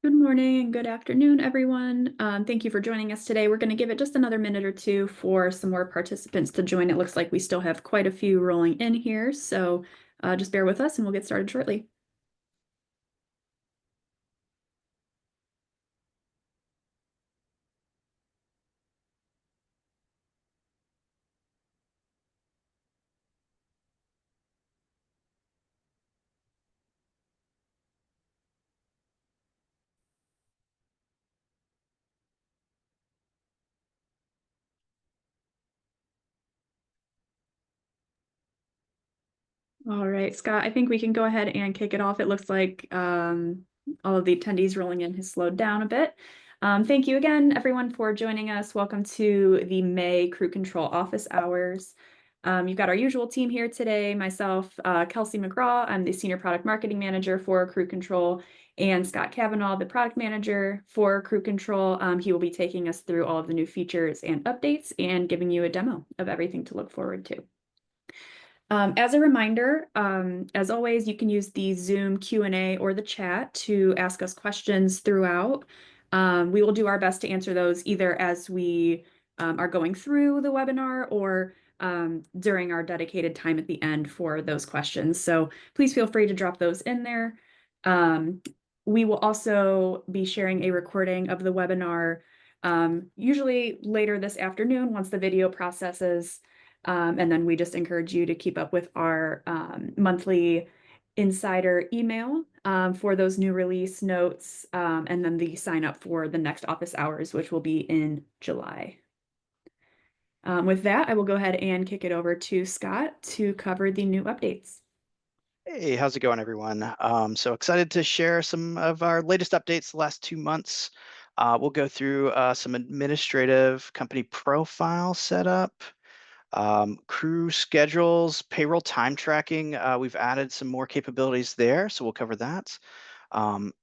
Good morning and good afternoon, everyone. Thank you for joining us today. We're going to give it just another minute or two for some more participants to join. It looks like we still have quite a few rolling in here, so just bear with us and we'll get started shortly. All right, Scott, I think we can go ahead and kick it off. It looks like all of the attendees rolling in has slowed down a bit. Thank you again, everyone, for joining us. Welcome to the May Crew Control Office Hours. You've got our usual team here today, myself, Kelsey McGraw, I'm the Senior Product Marketing Manager for Crew Control, and Scott Kavanaugh, the Product Manager for Crew Control. He will be taking us through all of the new features and updates and giving you a demo of everything to look forward to. As a reminder, as always, you can use the Zoom Q&A or the chat to ask us questions throughout. We will do our best to answer those either as we are going through the webinar or during our dedicated time at the end for those questions. So please feel free to drop those in there. We will also be sharing a recording of the webinar, usually later this afternoon once the video processes. And then we just encourage you to keep up with our monthly insider email for those new release notes, and then the sign up for the next office hours, which will be in July. With that, I will go ahead and kick it over to Scott to cover the new updates. Hey, how's it going, everyone? So excited to share some of our latest updates the last 2 months. We'll go through some administrative company profile setup, crew schedules, payroll time tracking. We've added some more capabilities there, so we'll cover that.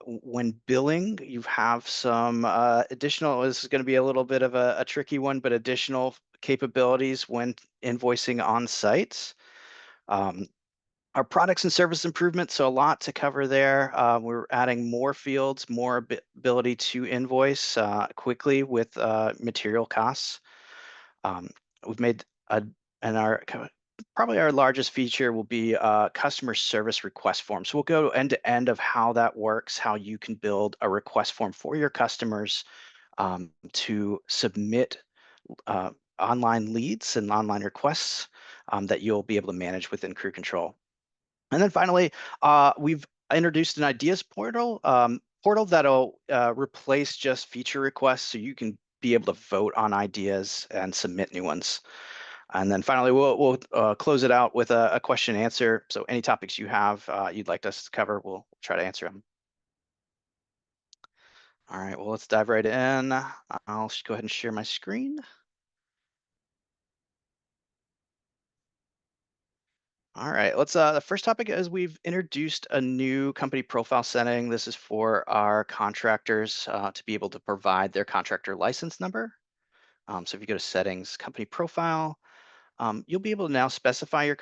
When billing, you have some additional, this is going to be a little bit of a tricky one, but additional capabilities when invoicing on site. Our products and service improvements, so a lot to cover there. We're adding more fields, more ability to invoice quickly with material costs. We've made and probably our largest feature will be customer service request form. So we'll go end to end of how that works, how you can build a request form for your customers to submit online leads and online requests that you'll be able to manage within Crew Control. And then finally, we've introduced an ideas portal, portal that'll replace just feature requests, so you can be able to vote on ideas and submit new ones. And then finally, we'll close it out with a question and answer. So any topics you have you'd like us to cover, we'll try to answer them. All right, well, let's dive right in. I'll go ahead and share my screen. All right, let's the first topic is we've introduced a new company profile setting. This is for our contractors to be able to provide their contractor license number. So if you go to settings, company profile, you'll be able to now specify your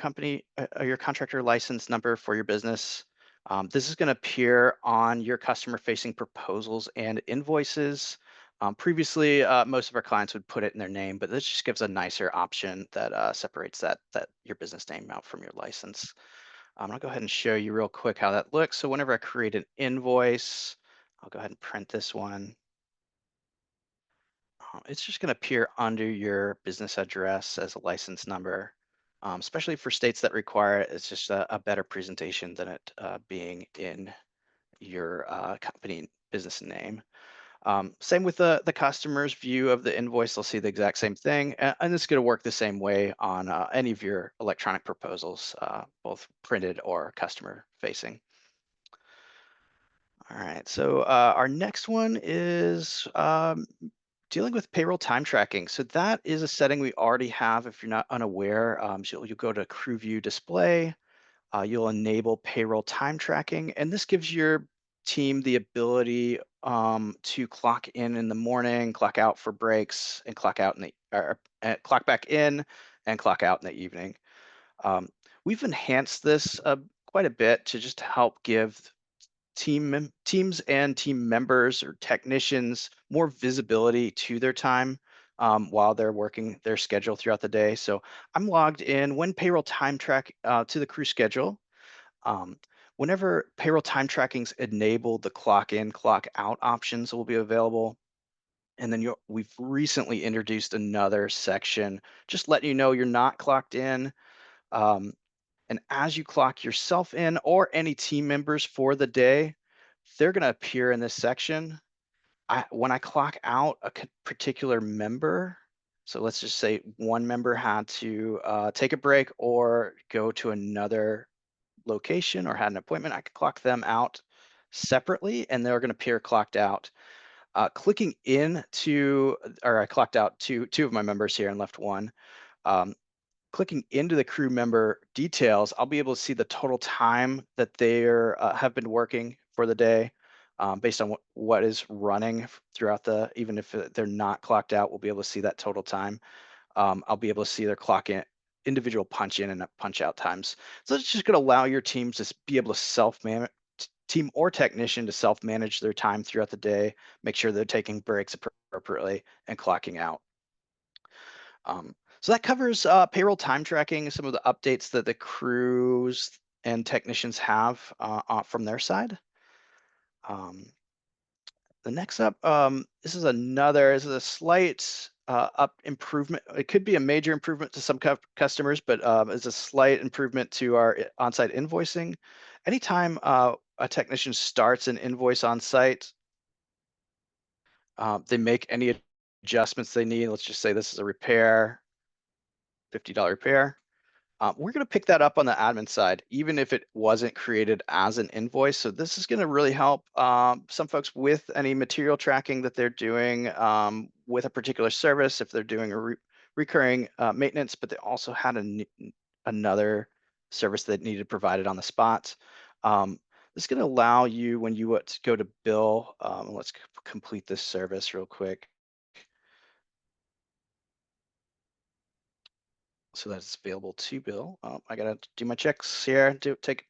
your contractor license number for your business. This is going to appear on your customer-facing proposals and invoices. Previously, most of our clients would put it in their name, but this just gives a nicer option that separates that your business name out from your license. I'll go ahead and show you real quick how that looks. So whenever I create an invoice, I'll go ahead and print this one. It's just going to appear under your business address as a license number, especially for states that require it. It's just a better presentation than it being in your company business name. Same with the customer's view of the invoice. They'll see the exact same thing. And this is going to work the same way on any of your electronic proposals, both printed or customer facing. All right, so our next one is dealing with payroll time tracking. So that is a setting we already have if you're not unaware. So you'll go to Crew View Display, you'll enable payroll time tracking, and this gives your team the ability to clock in the morning, clock out for breaks, and clock out in the clock back in and clock out in the evening. We've enhanced this quite a bit to just help give teams and team members or technicians more visibility to their time while they're working their schedule throughout the day. So I'm logged in when payroll time track to the crew schedule. Um, Whenever payroll time tracking's enabled, the clock in, clock out options will be available. And then we've recently introduced another section, just letting you know you're not clocked in. Um, and as you clock yourself in or any team members for the day, they're going to appear in this section. When I clock out a particular member, so let's just say one member had to take a break or go to another location or had an appointment, I could clock them out separately and they're going to appear clocked out. Clicking or I clocked out two of my members here and left one. Um, Clicking into the crew member details, I'll be able to see the total time that they're have been working for the day, based on what is running throughout even if they're not clocked out, we'll be able to see that total time. I'll be able to see their clock in, individual punch in and punch out times. So it's just going to allow your teams to be able to self-manage, team or technician to self-manage their time throughout the day, make sure they're taking breaks appropriately and clocking out. So that covers payroll time tracking, some of the updates that the crews and technicians have from their side. Um, the next up, this is a slight up improvement. It could be a major improvement to some customers, but it's a slight improvement to our on-site invoicing. Anytime a technician starts an invoice on site, they make any adjustments they need. Let's just say this is a repair, $50 repair. We're going to pick that up on the admin side, even if it wasn't created as an invoice. So this is going to really help some folks with any material tracking that they're doing with a particular service, if they're doing a recurring maintenance, but they also had another service that needed provided on the spot. This is going to allow you when you go to bill, let's complete this service real quick. So that it's available to bill. I gotta do my checks here, take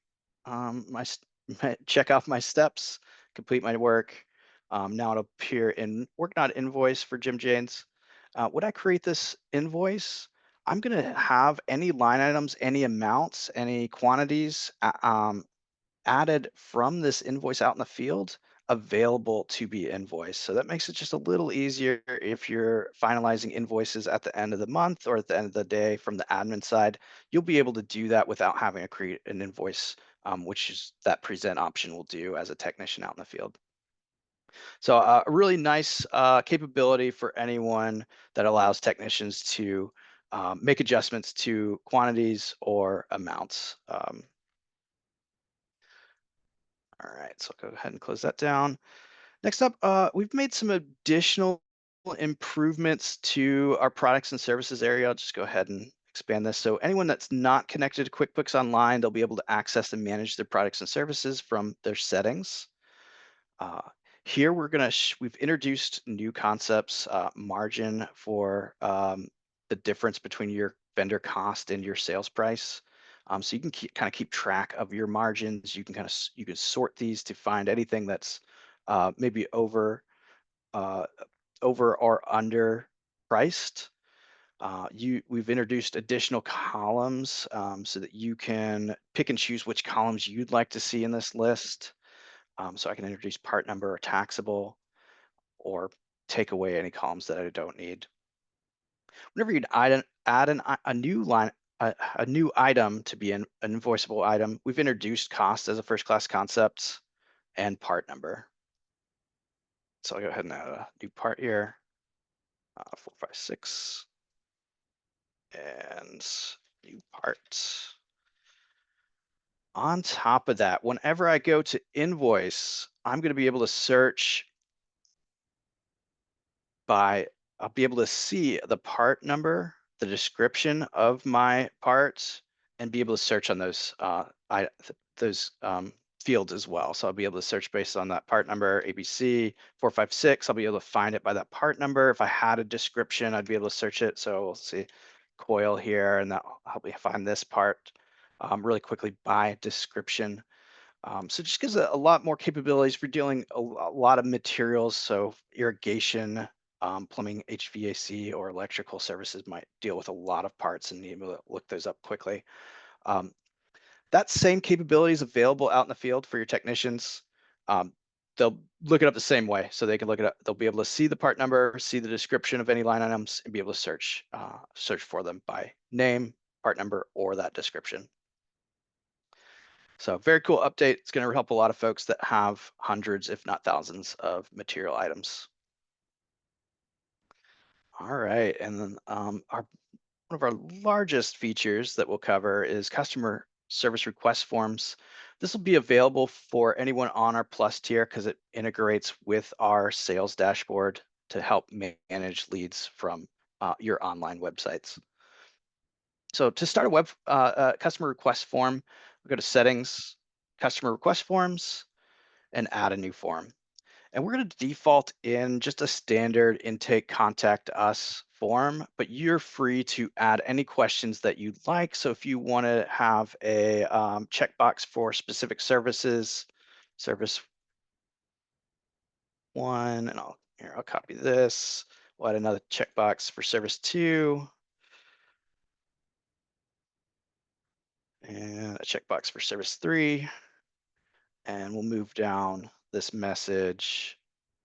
check off my steps, complete my work. Now it'll appear in work not invoice for Jim Janes. When I create this invoice, I'm gonna have any line items, any amounts, any quantities added from this invoice out in the field available to be invoiced. So that makes it just a little easier if you're finalizing invoices at the end of the month or at the end of the day from the admin side. You'll be able to do that without having to create an invoice, which is that present option will do as a technician out in the field. So a really nice capability for anyone that allows technicians to make adjustments to quantities or amounts. All right, so I'll go ahead and close that down. Next up, we've made some additional improvements to our products and services area. I'll just go ahead and expand this. So anyone that's not connected to QuickBooks Online, they'll be able to access and manage their products and services from their settings. Uh, Here we've introduced new concepts, margin for the difference between your vendor cost and your sales price. So you can kind of keep track of your margins. You can you can sort these to find anything that's maybe uh, over or under priced. We've introduced additional columns so that you can pick and choose which columns you'd like to see in this list. So I can introduce part number or taxable or take away any columns that I don't need. Whenever you'd a new line, a new item to be an invoiceable item, we've introduced cost as a first class concept and part number. So I'll go ahead and add a new part here, 456, and new part. On top of that, whenever I go to invoice, I'm going to be able to search I'll be able to see the part number, the description of my parts, and be able to search on those fields as well. So I'll be able to search based on that part number, ABC 456. I'll be able to find it by that part number. If I had a description, I'd be able to search it. So we'll see coil here, and that'll help me find this part really quickly by description. So it just gives a lot more capabilities for dealing a lot of materials. So irrigation, plumbing, HVAC, or electrical services might deal with a lot of parts and need able to look those up quickly. Um, that same capability is available out in the field for your technicians. Um, they'll look it up the same way, so they can look it up. They'll be able to see the part number, see the description of any line items, and be able to search for them by name, part number, or that description. So very cool update. It's going to help a lot of folks that have hundreds, if not thousands, of material items. All right, and then one of our largest features that we'll cover is customer service request forms. This will be available for anyone on our Plus tier because it integrates with our sales dashboard to help manage leads from your online websites. So to start a customer request form, we'll go to Settings, Customer Request Forms, and add a new form. And we're going to default in just a standard intake contact us form, but you're free to add any questions that you'd like. So if you want to have a checkbox for specific services, service one, and I'll copy this. We'll add another checkbox for service two, and a checkbox for service three. And we'll move down this message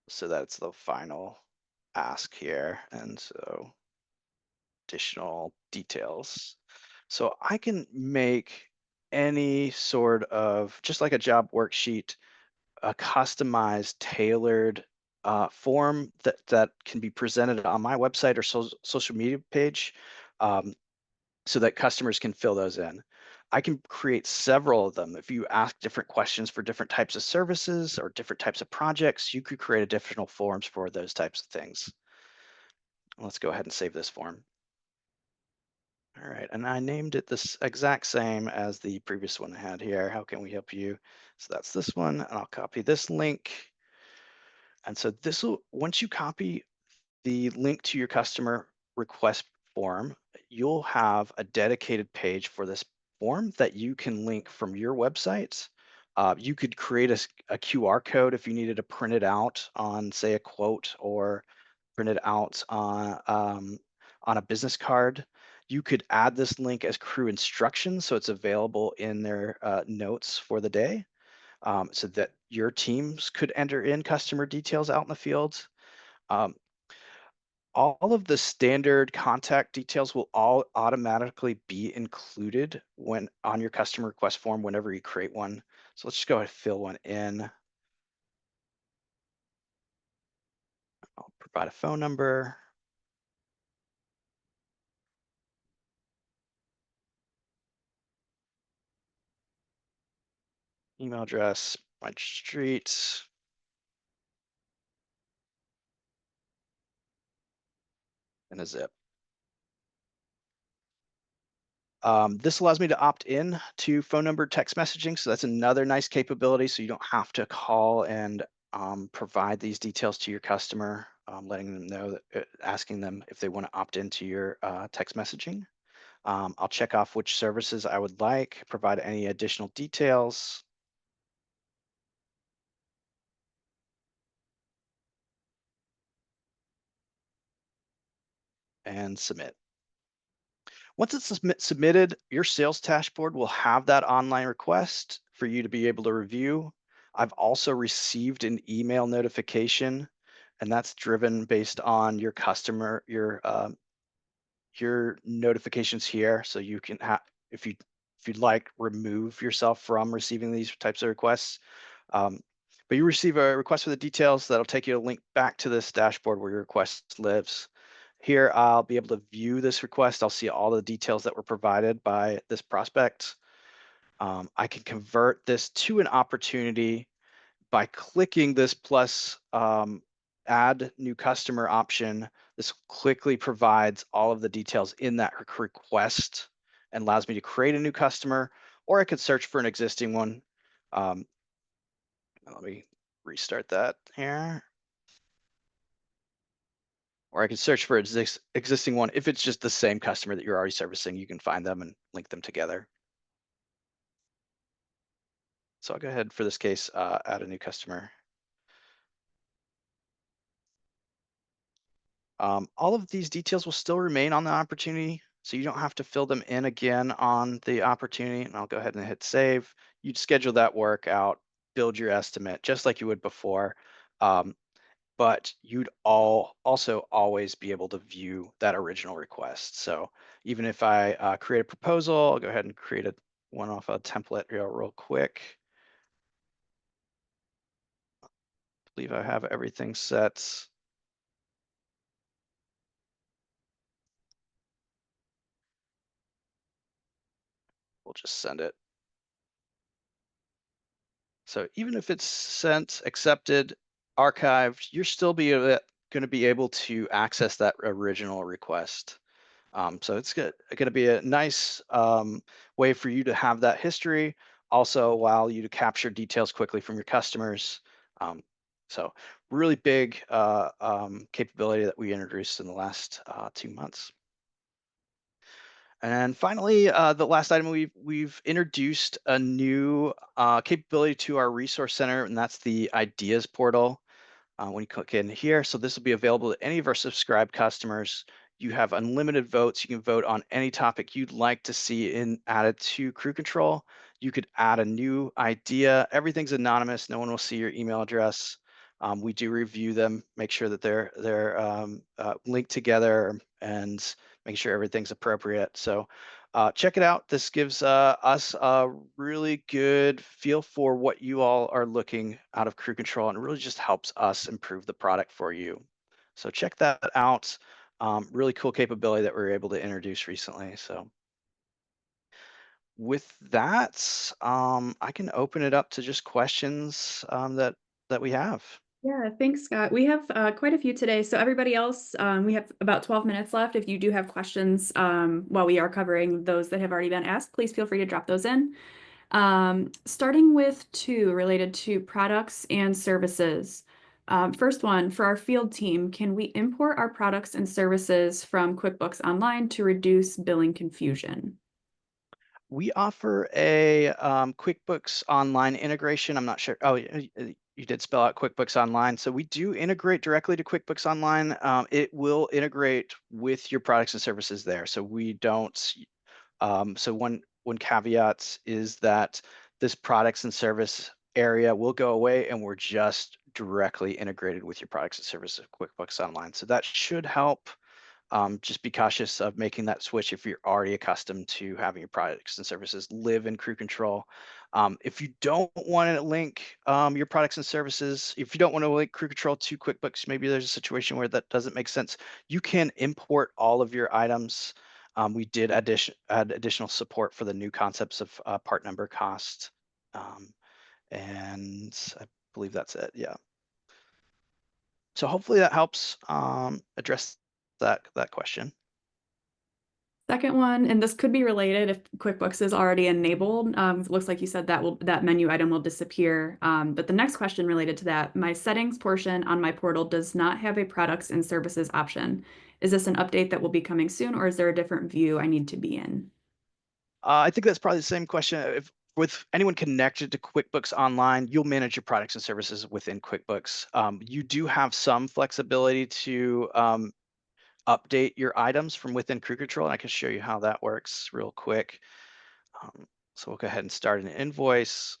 so that it's the final ask here. And so additional details. So I can make any sort of, just like a job worksheet, a customized, tailored form that can be presented on my website or social media page, um, so that customers can fill those in. I can create several of them. If you ask different questions for different types of services or different types of projects, you could create additional forms for those types of things. Let's go ahead and save this form. All right, and I named it this exact same as the previous one I had here. How can we help you? So that's this one, and I'll copy this link. And so this will, once you copy the link to your customer request form, you'll have a dedicated page for this form that you can link from your website. You could create a QR code if you needed to print it out on, say, a quote, or print it out on a business card. You could add this link as crew instructions, so it's available in their notes for the day, so that your teams could enter in customer details out in the field. Um, all of the standard contact details will all automatically be included when on your customer request form whenever you create one. So let's just go ahead and fill one in. I'll provide a phone number, email address, my street, and a zip. This allows me to opt in to phone number text messaging. So that's another nice capability. So you don't have to call and provide these details to your customer, letting them know that, asking them if they want to opt into your text messaging. I'll check off which services I would like, provide any additional details, and submit. Once it's submitted, your sales dashboard will have that online request for you to be able to review. I've also received an email notification, and that's driven based on your customer, your notifications here. So you can have, if you'd like, remove yourself from receiving these types of requests. Um, but you receive a request for the details that'll take you a link back to this dashboard where your request lives. Here, I'll be able to view this request. I'll see all the details that were provided by this prospect. I can convert this to an opportunity by clicking this plus add new customer option. This quickly provides all of the details in that request and allows me to create a new customer, or I could search for an existing one. Um, let me restart that here. Or I could search for existing one. If it's just the same customer that you're already servicing, you can find them and link them together. So I'll go ahead for this case, add a new customer. All of these details will still remain on the opportunity, so you don't have to fill them in again on the opportunity. And I'll go ahead and hit save. You'd schedule that work out, build your estimate just like you would before. Um, but you'd also always be able to view that original request. So even if I create a proposal, I'll go ahead and create one off a template real quick. I believe I have everything set. We'll just send it. So even if it's sent, accepted, archived, you're still going to be able to access that original request. So it's going to be a nice way for you to have that history, also allow you to capture details quickly from your customers. So really big capability that we introduced in the last 2 months. And finally, the last item we've introduced a new capability to our resource center, and that's the ideas portal. When you click in here, so this will be available to any of our subscribed customers. You have unlimited votes. You can vote on any topic you'd like to see added to Crew Control. You could add a new idea. Everything's anonymous. No one will see your email address. We do review them, make sure that they're linked together and make sure everything's appropriate. So check it out. This gives us a really good feel for what you all are looking out of Crew Control, and it really just helps us improve the product for you. So check that out. Really cool capability that we were able to introduce recently. So with that, I can open it up to just questions that we have. Yeah, thanks, Scott. We have quite a few today. So everybody else, we have about 12 minutes left. If you do have questions while we are covering those that have already been asked, please feel free to drop those in. Starting with two related to products and services. First one, for our field team, can we import our products and services from QuickBooks Online to reduce billing confusion? We offer a QuickBooks Online integration. I'm not sure. Oh, you did spell out QuickBooks Online. So we do integrate directly to QuickBooks Online. It will integrate with your products and services there. So we don't. So one caveat is that this products and service area will go away, and we're just directly integrated with your products and services of QuickBooks Online. So that should help. Just be cautious of making that switch if you're already accustomed to having your products and services live in Crew Control. If you don't want to link your products and services, if you don't want to link Crew Control to QuickBooks, maybe there's a situation where that doesn't make sense. You can import all of your items. We did add additional support for the new concepts of part number cost. And I believe that's it. Yeah. So hopefully that helps address that question. Second one, and this could be related if QuickBooks is already enabled. It looks like you said that menu item will disappear. But the next question related to that, my settings portion on my portal does not have a products and services option. Is this an update that will be coming soon, or is there a different view I need to be in? I think that's probably the same question. If with anyone connected to QuickBooks Online, you'll manage your products and services within QuickBooks. You do have some flexibility to update your items from within Crew Control, and I can show you how that works real quick. So we'll go ahead and start an invoice.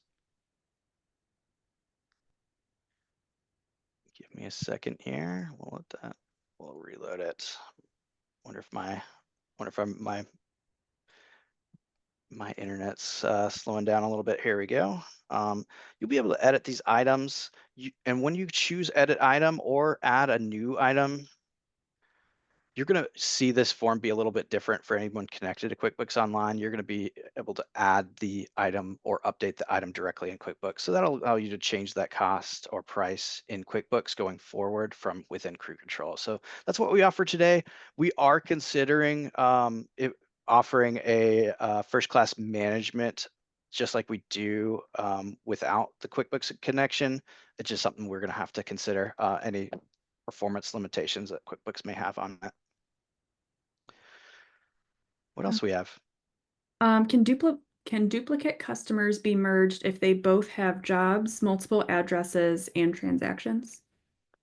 Give me a second here. We'll reload it. Wonder if my internet's slowing down a little bit. Here we go. You'll be able to edit these items. And when you choose edit item or add a new item, you're going to see this form be a little bit different for anyone connected to QuickBooks Online. You're going to be able to add the item or update the item directly in QuickBooks. So that'll allow you to change that cost or price in QuickBooks going forward from within Crew Control. So that's what we offer today. We are considering offering a first-class management just like we do without the QuickBooks connection. It's just something we're going to have to consider any performance limitations that QuickBooks may have on that. What else we have? Can Can duplicate customers be merged if they both have jobs, multiple addresses, and transactions?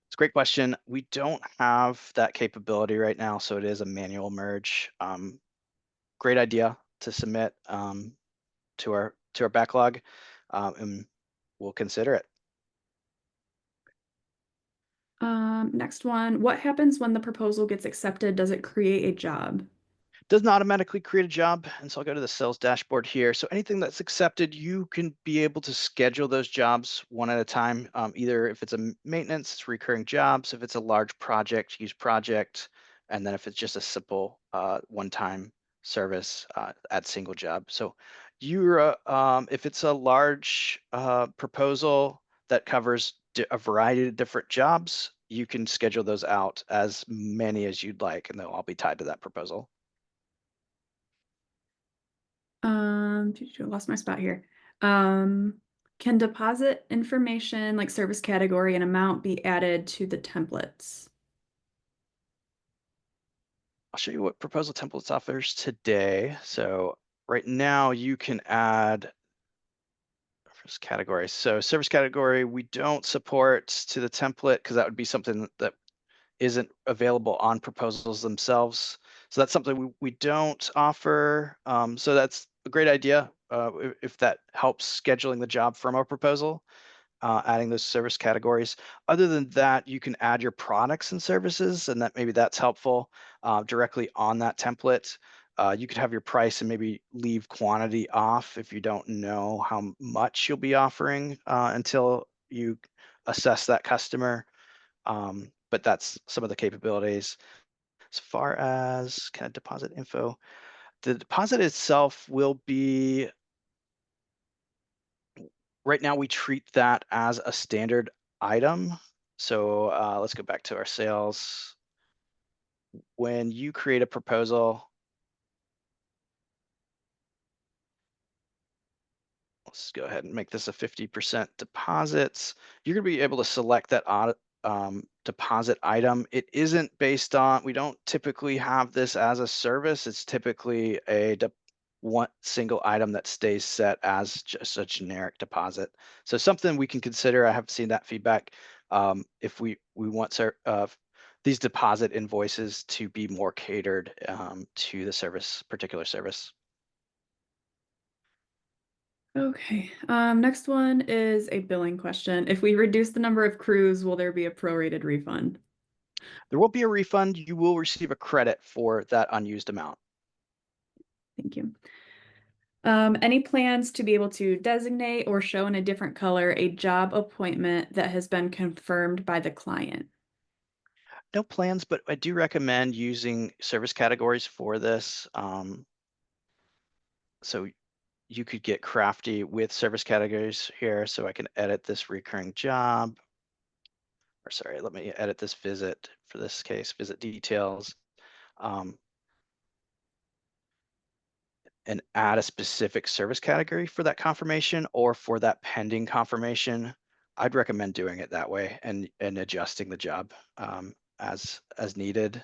It's a great question. We don't have that capability right now, so it is a manual merge. Great idea to submit to our backlog, and we'll consider it. Next one, what happens when the proposal gets accepted? Does it create a job? Doesn't automatically create a job, and so I'll go to the sales dashboard here. So anything that's accepted, you can be able to schedule those jobs one at a time. Either if it's a maintenance, it's recurring jobs. If it's a large project, use project, and then if it's just a simple one-time service, add single job. So if it's a large proposal that covers a variety of different jobs, you can schedule those out as many as you'd like, and they'll all be tied to that proposal. I lost my spot here. Um, can deposit information like service category and amount be added to the templates? I'll show you what proposal templates offers today. So right now you can add first category. So service category, we don't support to the template because that would be something that isn't available on proposals themselves. So that's something we don't offer. So that's a great idea if that helps scheduling the job from a proposal. Adding those service categories. Other than that, you can add your products and services, and maybe that's helpful directly on that template. You could have your price and maybe leave quantity off if you don't know how much you'll be offering until you assess that customer. But that's some of the capabilities. As far as kind of deposit info, the deposit itself will be right now we treat that as a standard item. So let's go back to our sales. When you create a proposal, let's go ahead and make this a 50% deposits. You're going to be able to select that deposit item. It isn't based on, we don't typically have this as a service. It's typically one single item that stays set as just a generic deposit. So something we can consider. I have seen that feedback. If we want these deposit invoices to be more catered to the particular service. Okay. Next one is a billing question. If we reduce the number of crews, will there be a prorated refund? There will be a refund. You will receive a credit for that unused amount. Thank you. Any plans to be able to designate or show in a different color a job appointment that has been confirmed by the client? No plans, but I do recommend using service categories for this. So you could get crafty with service categories here. So I can edit this recurring job, or sorry, let me edit this visit for this case, visit details, and add a specific service category for that confirmation or for that pending confirmation. I'd recommend doing it that way and adjusting the job as needed.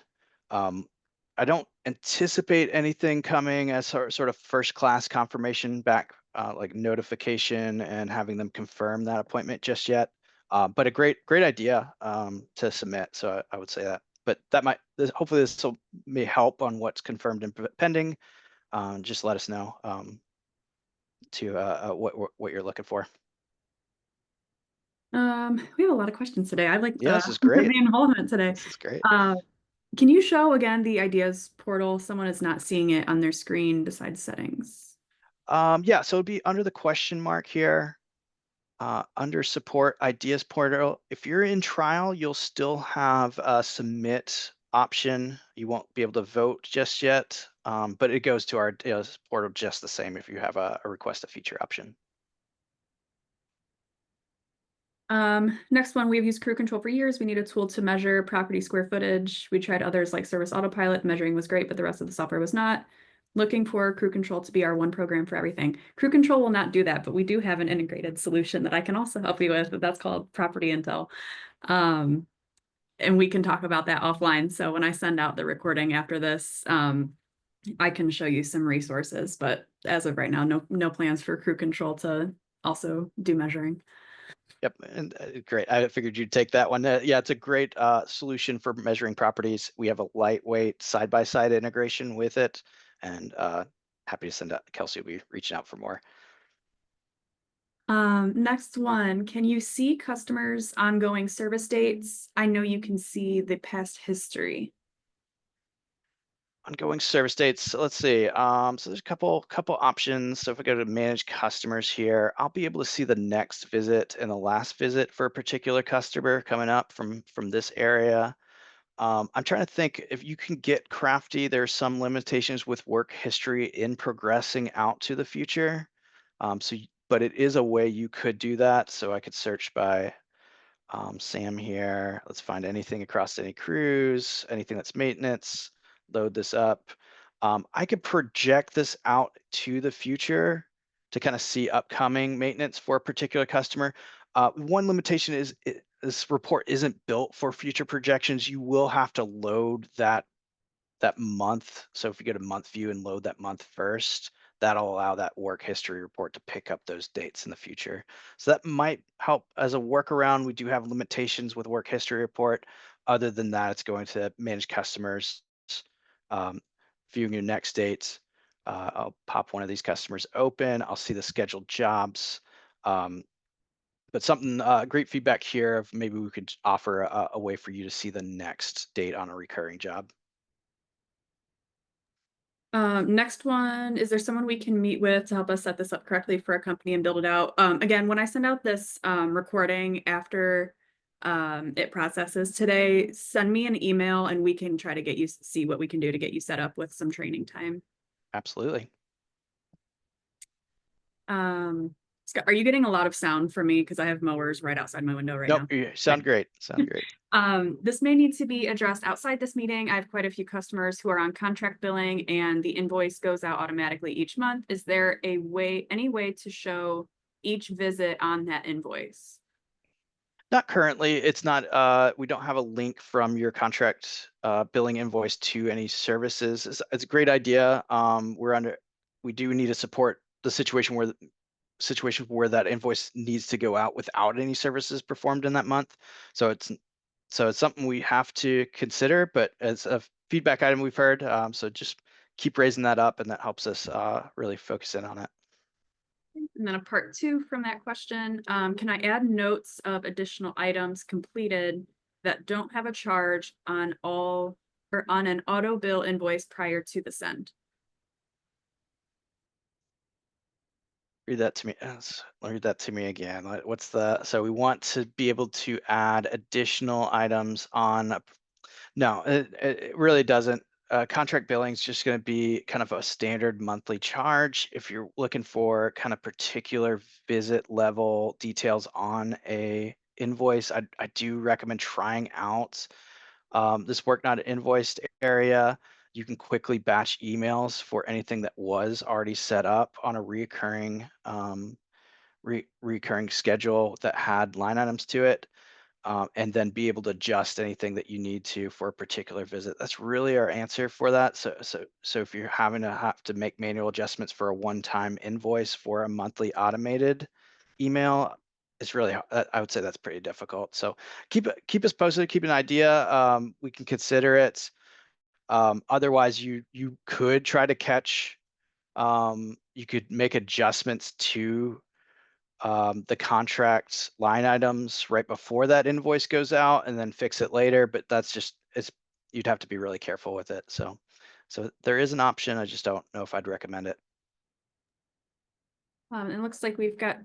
I don't anticipate anything coming as sort of first class confirmation back, like notification and having them confirm that appointment just yet. But a great idea to submit. So I would say that. But hopefully this may help on what's confirmed and pending. Just let us know to what you're looking for. We have a lot of questions today. I like Yeah, the, this is great. the involvement today. This is great. Uh, can you show again the ideas portal? Someone is not seeing it on their screen besides settings. Yeah, so it'd be under the question mark here, under support ideas portal. If you're in trial, you'll still have a submit option. You won't be able to vote just yet, but it goes to our ideas portal just the same if you have a request a feature option. Next one, we've used Crew Control for years. We need a tool to measure property square footage. We tried others like Service Autopilot. Measuring was great, but the rest of the software was not. Looking for Crew Control to be our one program for everything. Crew Control will not do that, but we do have an integrated solution that I can also help you with. That's called Property Intel. And we can talk about that offline. So when I send out the recording after this, I can show you some resources, but as of right now, no plans for crew control to also do measuring. Yep, and great. I figured you'd take that one. Yeah, it's a great solution for measuring properties. We have a lightweight side-by-side integration with it, and happy to send out. Kelsey will be reaching out for more. Next one, can you see customers' ongoing service dates? I know you can see the past history. Ongoing service dates. So let's see. So there's a couple options. So if I go to manage customers here, I'll be able to see the next visit and the last visit for a particular customer coming up from this area. I'm trying to think if you can get crafty. There's some limitations with work history in progressing out to the future. But it is a way you could do that. So I could search by Sam here. Let's find anything across any crews, anything that's maintenance, load this up. I could project this out to the future to kind of see upcoming maintenance for a particular customer. One limitation is this report isn't built for future projections. You will have to load that month. So if you go to month view and load that month first, that'll allow that work history report to pick up those dates in the future. So that might help as a workaround. We do have limitations with work history report. Other than that, it's going to manage customers, um, viewing your next dates. I'll pop one of these customers open. I'll see the scheduled jobs. Um, but something great feedback here of maybe we could offer a way for you to see the next date on a recurring job. Next one, is there someone we can meet with to help us set this up correctly for a company and build it out? Again, when I send out this recording after it processes today, send me an email and we can try to get you see what we can do to get you set up with some training time. Absolutely. Scott, are you getting a lot of sound from me? Because I have mowers right outside my window right Nope, now. you Okay. sound great. Sound great. This may need to be addressed outside this meeting. I have quite a few customers who are on contract billing and the invoice goes out automatically each month. Is there any way to show each visit on that invoice? Not currently. It's not, we don't have a link from your contract billing invoice to any services. It's a great idea. We do need to support the situation where that invoice needs to go out without any services performed in that month. So it's something we have to consider, but as a feedback item we've heard, so just keep raising that up, and that helps us really focus in on it. And then a part two from that question, can I add notes of additional items completed that don't have a charge on all or on an auto bill invoice prior to the send? Read that to me. Read that to me again. So we want to be able to add additional items on. No, it really doesn't. Contract billing is just going to be kind of a standard monthly charge. If you're looking for kind of particular visit level details on a invoice, I do recommend trying out this work not invoiced area. You can quickly batch emails for anything that was already set up on a recurring schedule that had line items to it, and then be able to adjust anything that you need to for a particular visit. That's really our answer for that. So if you're have to make manual adjustments for a one-time invoice for a monthly automated email, it's really I would say that's pretty difficult. So keep us posted, keep an idea. We can consider it. Otherwise, you could try to catch. You could make adjustments to the contract line items right before that invoice goes out and then fix it later, but you'd have to be really careful with it. So there is an option. I just don't know if I'd recommend it. It looks like we've got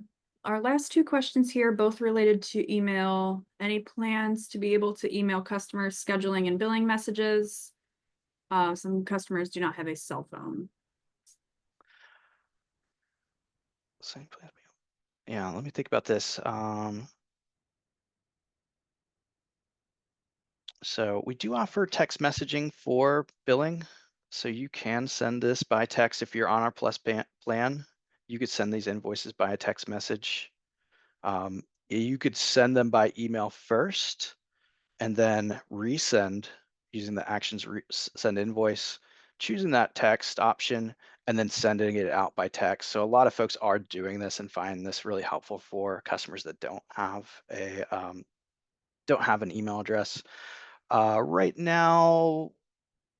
our last two questions here, both related to email. Any plans to be able to email customers scheduling and billing messages? Some customers do not have a cell phone. Same plan. Yeah, let me think about this. So we do offer text messaging for billing. So you can send this by text if you're on our Plus plan. You could send these invoices by a text message. You could send them by email first and then resend using the actions send invoice choosing that text option and then sending it out by text. So a lot of folks are doing this and find this really helpful for customers that don't have an email address. Right now,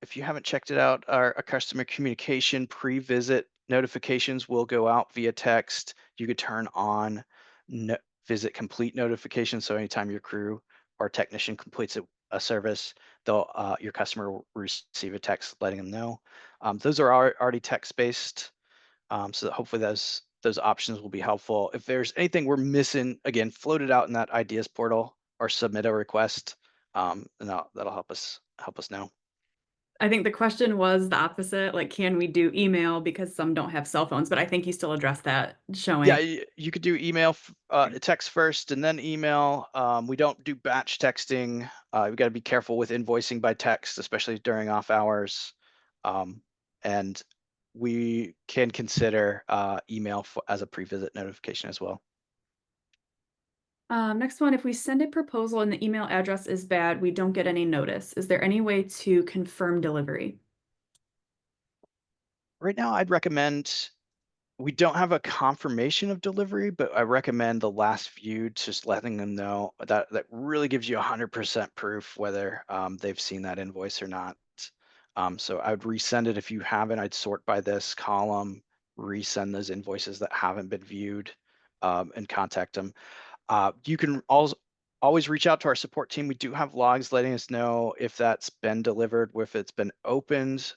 if you haven't checked it out, our customer communication pre-visit notifications will go out via text. You could turn on no, visit complete notifications. So anytime your crew or technician completes a service, your customer will receive a text letting them know. Those are already text-based, so that hopefully those options will be helpful. If there's anything we're missing, again, float it out in that ideas portal or submit a request, and that'll help us know. I think the question was the opposite, like, can we do email because some don't have cell phones? But I think you still addressed that, Yeah, showing. you could do text first and then email. We don't do batch texting. We got to be careful with invoicing by text, especially during off hours. Um, and we can consider email as a pre-visit notification as well. Next one, if we send a proposal and the email address is bad, we don't get any notice. Is there any way to confirm delivery? Right now, I'd recommend we don't have a confirmation of delivery, but I recommend the last viewed, just letting them know that really gives you 100% proof whether they've seen that invoice or not. So I would resend it if you haven't. I'd sort by this column, resend those invoices that haven't been viewed, and contact them. You can also always reach out to our support team. We do have logs letting us know if that's been delivered, if it's been opened.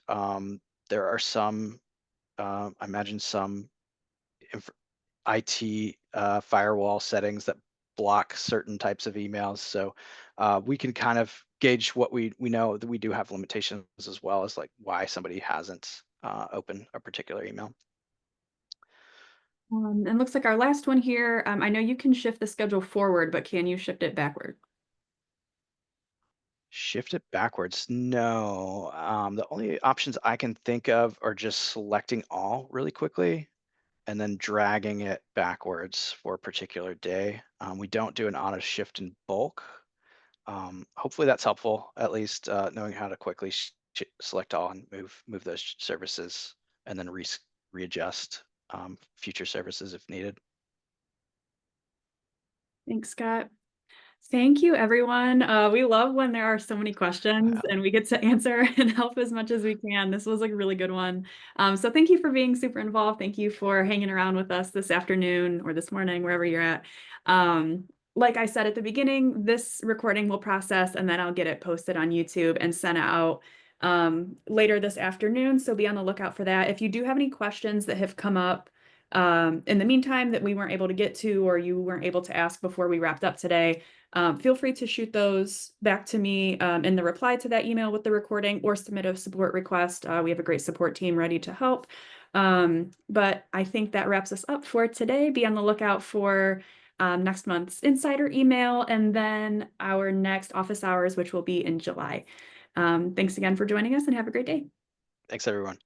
There are some, I imagine some inf- IT firewall settings that block certain types of emails. So we can kind of gauge what we know that we do have limitations as well as like why somebody hasn't opened a particular email. And looks like our last one here. I know you can shift the schedule forward, but can you shift it backward? Shift it backwards. No, the only options I can think of are just selecting all really quickly and then dragging it backwards for a particular day. We don't do an auto shift in bulk. Hopefully that's helpful, at least knowing how to quickly select all and move those services and then readjust future services if needed. Thanks, Scott. Thank you, everyone. We love when there are so many questions and we get to answer and help as much as we can. This was like a really good one. So thank you for being super involved. Thank you for hanging around with us this afternoon or this morning, wherever you're at. Like I said at the beginning, this recording will process and then I'll get it posted on YouTube and sent out later this afternoon. So be on the lookout for that. If you do have any questions that have come up in the meantime that we weren't able to get to or you weren't able to ask before we wrapped up today, feel free to shoot those back to me in the reply to that email with the recording or submit a support request. We have a great support team ready to help. But I think that wraps us up for today. Be on the lookout for next month's insider email and then our next office hours, which will be in July. Thanks again for joining us and have a great day. Thanks, everyone.